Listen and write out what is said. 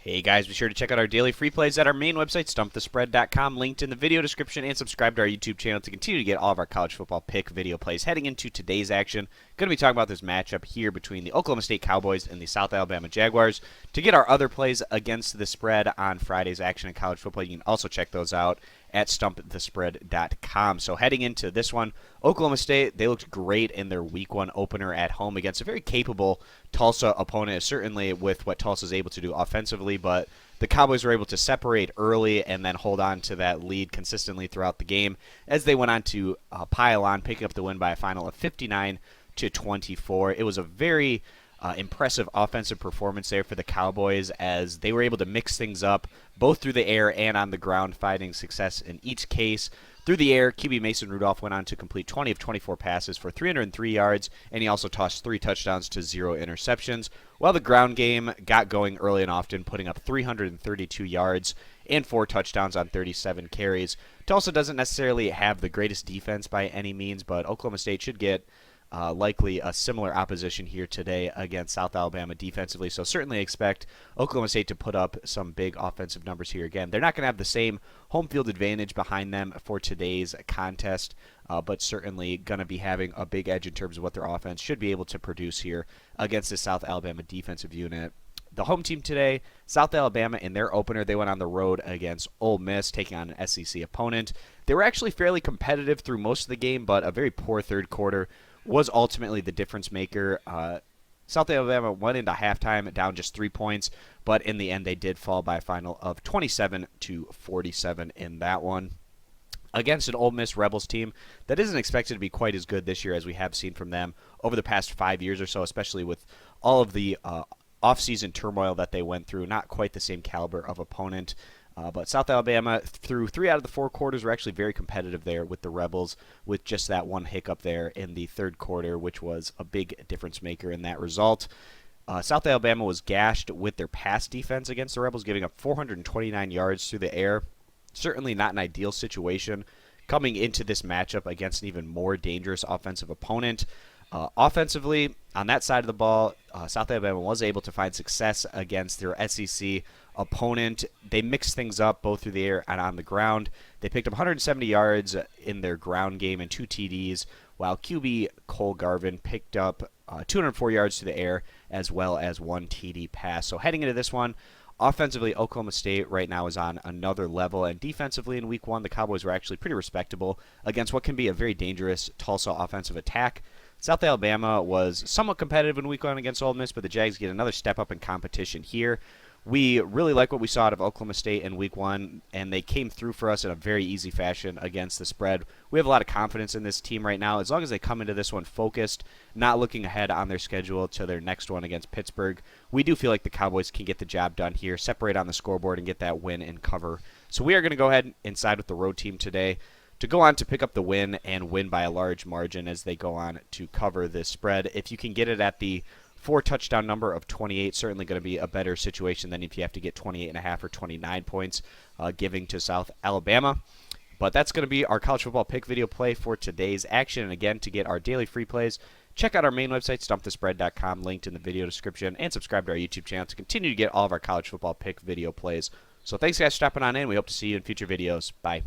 Hey guys, be sure to check out our daily free plays at our main website, stumpthespread.com, linked in the video description, and subscribe to our YouTube channel to continue to get all of our college football pick video plays. Heading into today's action, going to be talking about this matchup here between the Oklahoma State Cowboys and the South Alabama Jaguars. To get our other plays against the spread on Friday's action in college football, you can also check those out at stumpthespread.com. So heading into this one, Oklahoma State, they looked great in their week one opener at home against a very capable Tulsa opponent, certainly with what Tulsa is able to do offensively, but the Cowboys were able to separate early and then hold on to that lead consistently throughout the game as they went on to pile on, picking up the win by a final of 59-24. It was a very impressive offensive performance there for the Cowboys as they were able to mix things up both through the air and on the ground, finding success in each case. Through the air, QB Mason Rudolph went on to complete 20 of 24 passes for 303 yards, and he also tossed 3 touchdowns to 0 interceptions, while the ground game got going early and often, putting up 332 yards and 4 touchdowns on 37 carries. Tulsa doesn't necessarily have the greatest defense by any means, but Oklahoma State should get likely a similar opposition here today against South Alabama defensively. So certainly expect Oklahoma State to put up some big offensive numbers here again. They're not going to have the same home field advantage behind them for today's contest, but certainly going to be having a big edge in terms of what their offense should be able to produce here against the South Alabama defensive unit. The home team today, South Alabama, in their opener, they went on the road against Ole Miss, taking on an SEC opponent. They were actually fairly competitive through most of the game, but a very poor third quarter was ultimately the difference maker. South Alabama went into halftime down just 3 points, but in the end they did fall by a final of 27-47 in that one against an Ole Miss Rebels team that isn't expected to be quite as good this year as we have seen from them over the past 5 years or so, especially with all of the offseason turmoil that they went through. Not quite the same caliber of opponent. But South Alabama, through 3 out of the 4 quarters, were actually very competitive there with the Rebels, with just that one hiccup there in the third quarter, which was a big difference maker in that result. South Alabama was gashed with their pass defense against the Rebels, giving up 429 yards through the air. Certainly not an ideal situation coming into this matchup against an even more dangerous offensive opponent. Offensively, on that side of the ball, South Alabama was able to find success against their SEC opponent. They mixed things up both through the air and on the ground. They picked up 170 yards in their ground game and 2 TDs, while QB Cole Garvin picked up 204 yards through the air as well as 1 TD pass. So heading into this one, offensively, Oklahoma State right now is on another level, and defensively in week one, the Cowboys were actually pretty respectable against what can be a very dangerous Tulsa offensive attack. South Alabama was somewhat competitive in week one against Ole Miss, but the Jags get another step up in competition here. We really like what we saw out of Oklahoma State in week one, and they came through for us in a very easy fashion against the spread. We have a lot of confidence in this team right now, as long as they come into this one focused, not looking ahead on their schedule to their next one against Pittsburgh. We do feel like the Cowboys can get the job done here, separate on the scoreboard, and get that win and cover. So we are going to go ahead and side with the road team today to go on to pick up the win and win by a large margin as they go on to cover this spread. If you can get it at the 4 touchdown number of 28, certainly going to be a better situation than if you have to get 28.5 or 29 points giving to South Alabama. But that's going to be our college football pick video play for today's action. And again, to get our daily free plays, check out our main website, stumpthespread.com, linked in the video description, and subscribe to our YouTube channel to continue to get all of our college football pick video plays. So thanks guys for stopping on in. We hope to see you in future videos. Bye.